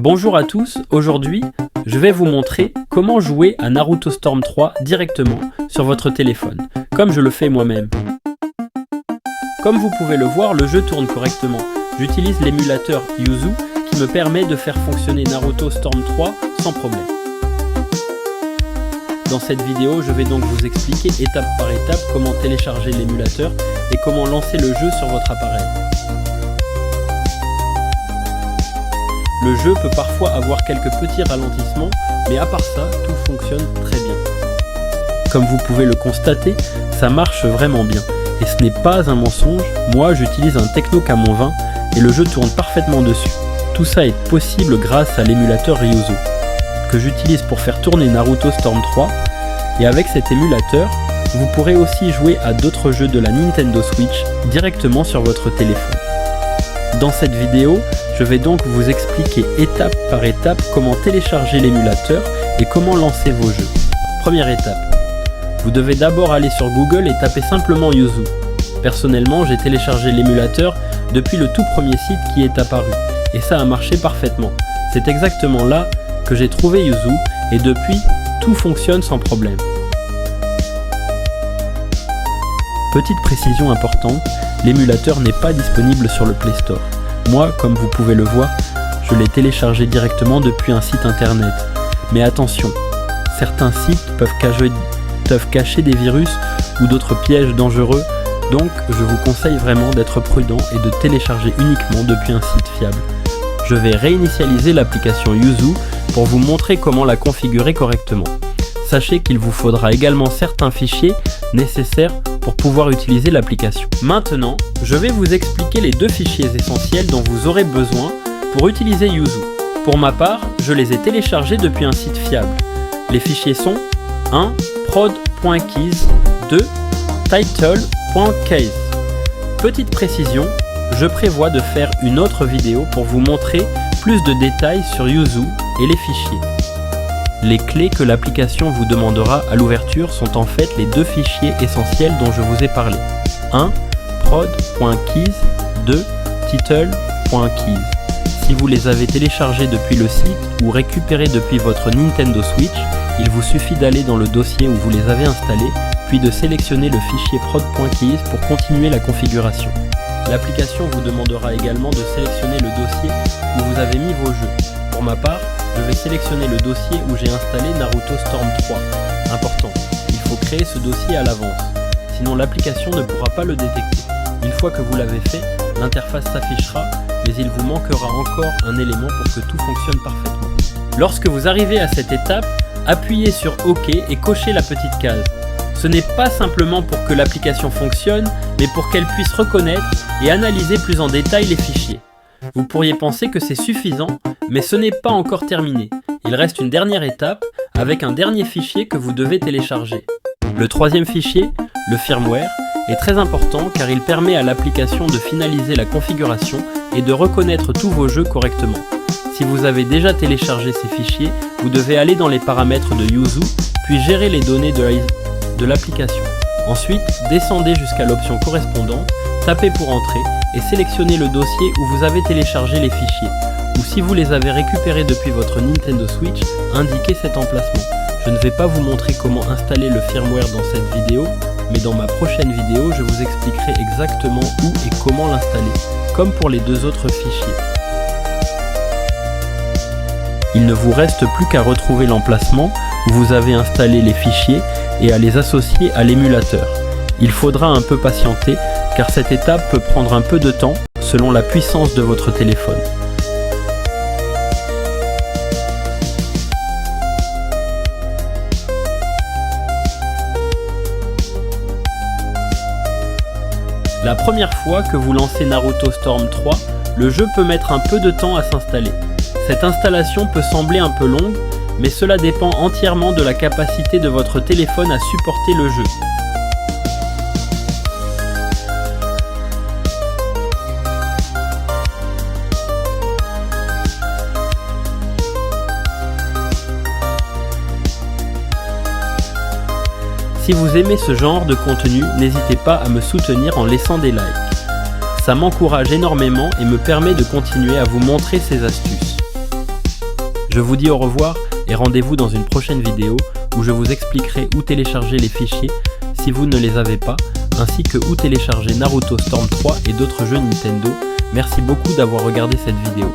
Bonjour à tous, aujourd'hui, je vais vous montrer comment jouer à Naruto Storm 3 directement sur votre téléphone, comme je le fais moi-même. Comme vous pouvez le voir, le jeu tourne correctement. J'utilise l'émulateur Yuzu qui me permet de faire fonctionner Naruto Storm 3 sans problème. Dans cette vidéo, je vais donc vous expliquer étape par étape comment télécharger l'émulateur et comment lancer le jeu sur votre appareil. Le jeu peut parfois avoir quelques petits ralentissements, mais à part ça, tout fonctionne très bien. Comme vous pouvez le constater, ça marche vraiment bien. Et ce n'est pas un mensonge, moi j'utilise un Tecno Camon 20 et le jeu tourne parfaitement dessus. Tout ça est possible grâce à l'émulateur Ryuzo, que j'utilise pour faire tourner Naruto Storm 3, et avec cet émulateur, vous pourrez aussi jouer à d'autres jeux de la Nintendo Switch directement sur votre téléphone. Dans cette vidéo, je vais donc vous expliquer étape par étape comment télécharger l'émulateur et comment lancer vos jeux. Première étape, vous devez d'abord aller sur Google et taper simplement Yuzu. Personnellement, j'ai téléchargé l'émulateur depuis le tout premier site qui est apparu, et ça a marché parfaitement. C'est exactement là que j'ai trouvé Yuzu, et depuis, tout fonctionne sans problème. Petite précision importante, l'émulateur n'est pas disponible sur le Play Store. Moi, comme vous pouvez le voir, je l'ai téléchargé directement depuis un site internet. Mais attention, certains sites peuvent cacher des virus ou d'autres pièges dangereux, donc je vous conseille vraiment d'être prudent et de télécharger uniquement depuis un site fiable. Je vais réinitialiser l'application Yuzu pour vous montrer comment la configurer correctement. Sachez qu'il vous faudra également certains fichiers nécessaires pour pouvoir utiliser l'application. Maintenant, je vais vous expliquer les deux fichiers essentiels dont vous aurez besoin pour utiliser Yuzu. Pour ma part, je les ai téléchargés depuis un site fiable. Les fichiers sont 1. prod.keys, 2. title.keys. Petite précision, je prévois de faire une autre vidéo pour vous montrer plus de détails sur Yuzu et les fichiers. Les clés que l'application vous demandera à l'ouverture sont en fait les deux fichiers essentiels dont je vous ai parlé. 1. prod.keys, 2. title.keys. Si vous les avez téléchargés depuis le site ou récupérés depuis votre Nintendo Switch, il vous suffit d'aller dans le dossier où vous les avez installés, puis de sélectionner le fichier prod.keys pour continuer la configuration. L'application vous demandera également de sélectionner le dossier où vous avez mis vos jeux. Pour ma part, je vais sélectionner le dossier où j'ai installé Naruto Storm 3. Important, il faut créer ce dossier à l'avance, sinon l'application ne pourra pas le détecter. Une fois que vous l'avez fait, l'interface s'affichera, mais il vous manquera encore un élément pour que tout fonctionne parfaitement. Lorsque vous arrivez à cette étape, appuyez sur OK et cochez la petite case. Ce n'est pas simplement pour que l'application fonctionne, mais pour qu'elle puisse reconnaître et analyser plus en détail les fichiers. Vous pourriez penser que c'est suffisant, mais ce n'est pas encore terminé. Il reste une dernière étape, avec un dernier fichier que vous devez télécharger. Le troisième fichier, le firmware, est très important car il permet à l'application de finaliser la configuration et de reconnaître tous vos jeux correctement. Si vous avez déjà téléchargé ces fichiers, vous devez aller dans les paramètres de Yuzu, puis gérer les données de l'application. Ensuite, descendez jusqu'à l'option correspondante, tapez pour entrer et sélectionnez le dossier où vous avez téléchargé les fichiers. Ou si vous les avez récupérés depuis votre Nintendo Switch, indiquez cet emplacement. Je ne vais pas vous montrer comment installer le firmware dans cette vidéo, mais dans ma prochaine vidéo, je vous expliquerai exactement où et comment l'installer, comme pour les deux autres fichiers. Il ne vous reste plus qu'à retrouver l'emplacement où vous avez installé les fichiers et à les associer à l'émulateur. Il faudra un peu patienter car cette étape peut prendre un peu de temps selon la puissance de votre téléphone. La première fois que vous lancez Naruto Storm 3, le jeu peut mettre un peu de temps à s'installer. Cette installation peut sembler un peu longue, mais cela dépend entièrement de la capacité de votre téléphone à supporter le jeu. Si vous aimez ce genre de contenu, n'hésitez pas à me soutenir en laissant des likes. Ça m'encourage énormément et me permet de continuer à vous montrer ces astuces. Je vous dis au revoir et rendez-vous dans une prochaine vidéo où je vous expliquerai où télécharger les fichiers si vous ne les avez pas, ainsi que où télécharger Naruto Storm 3 et d'autres jeux Nintendo. Merci beaucoup d'avoir regardé cette vidéo.